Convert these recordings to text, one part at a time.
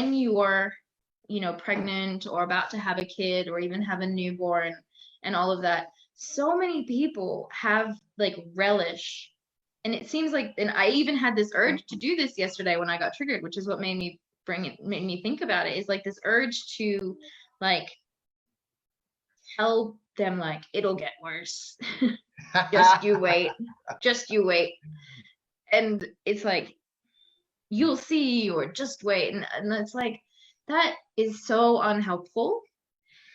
when you are, pregnant or about to have a kid or even have a newborn and all of that, so many people have like relish. And it seems like, and I even had this urge to do this yesterday when I got triggered, which is what made me think about it, is like this urge to like tell them like it'll get worse. Just you wait. Just you wait. And it's like, you'll see, or just wait. And it's like, that is so unhelpful.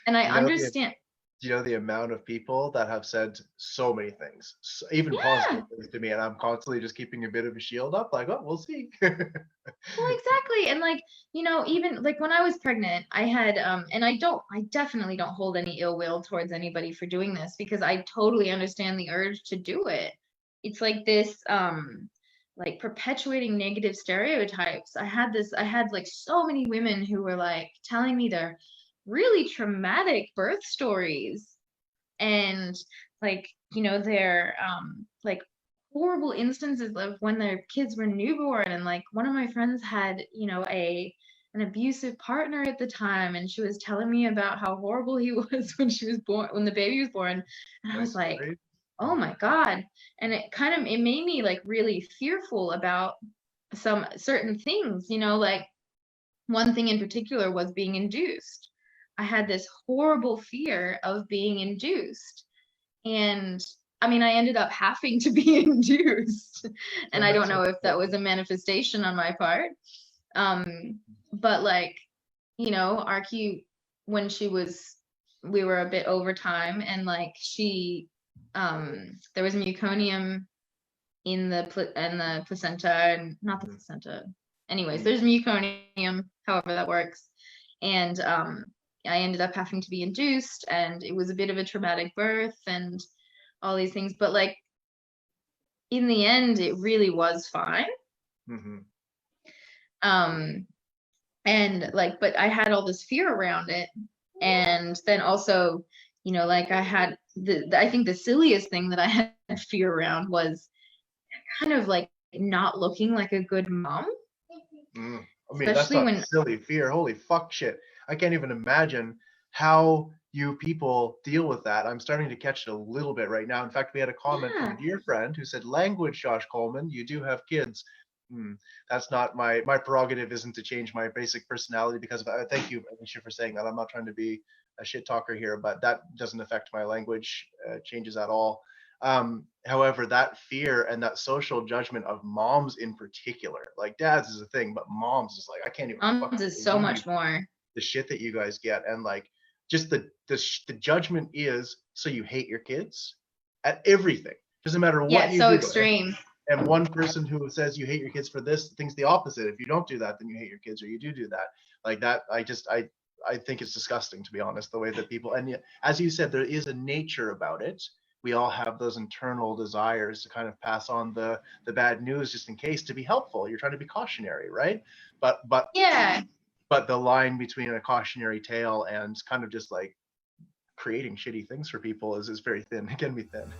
And I You know understand. the amount of people that have said so many things, even Yeah. positive things to me, and I'm constantly just keeping a bit of a shield up, like, oh, we'll see. Well, exactly. And like, even like when I was pregnant, I had and I definitely don't hold any ill will towards anybody for doing this, because I totally understand the urge to do it. It's like this like perpetuating negative stereotypes. I had like so many women who were like telling me their really traumatic birth stories, and like, their like horrible instances of when their kids were newborn. And like one of my friends had, a an abusive partner at the time, and she was telling me about how horrible he was when the baby was born. And I was Nice like, story. oh my God. And it made me like really fearful about some certain things, like one thing in particular was being induced. I had this horrible fear of being induced. And I mean, I ended up having to be induced. That And I makes don't sense. know if that was a manifestation on my part. But like, Archie, when we were a bit over time, and like there was meconium in the placenta, and not the placenta. Anyways, there's meconium, however that works. And I ended up having to be induced, and it was a bit of a traumatic birth and all these things. But like in the end, it really was fine. Mm-hmm. Um, and like, but I had all this fear around it. And then also, like I think the silliest thing that I had fear around was kind of like not looking like a good mom. I mean, that's Especially not when, silly fear. Holy fuck shit. I can't even imagine how you people deal with that. I'm starting to catch it a little bit right now. In fact, we had a comment from yeah, a dear friend who said, language, Josh Coleman, you do have kids. That's not my prerogative, isn't to change my basic personality because of that. Thank you, Alicia, for saying that. I'm not trying to be a shit talker here, but that doesn't affect my language changes at all. However, that fear and that social judgment of moms in particular, like dads is a thing, but moms is like, I can't even moms fucking is so believe much more. the shit that you guys get. And like, just the judgment is, so you hate your kids at everything. Doesn't matter Yeah, what it's you so do. extreme. And one person who says you hate your kids for this thinks the opposite. If you don't do that, then you hate your kids, or you do that. Like that, I think it's disgusting, to be honest, the way that people, and yet, as you said, there is a nature about it. We all have those internal desires to kind of pass on the bad news just in case, to be helpful. You're trying to be cautionary, right? But but Yeah. but the line between a cautionary tale and kind of just like creating shitty things for people is very thin. It can be thin.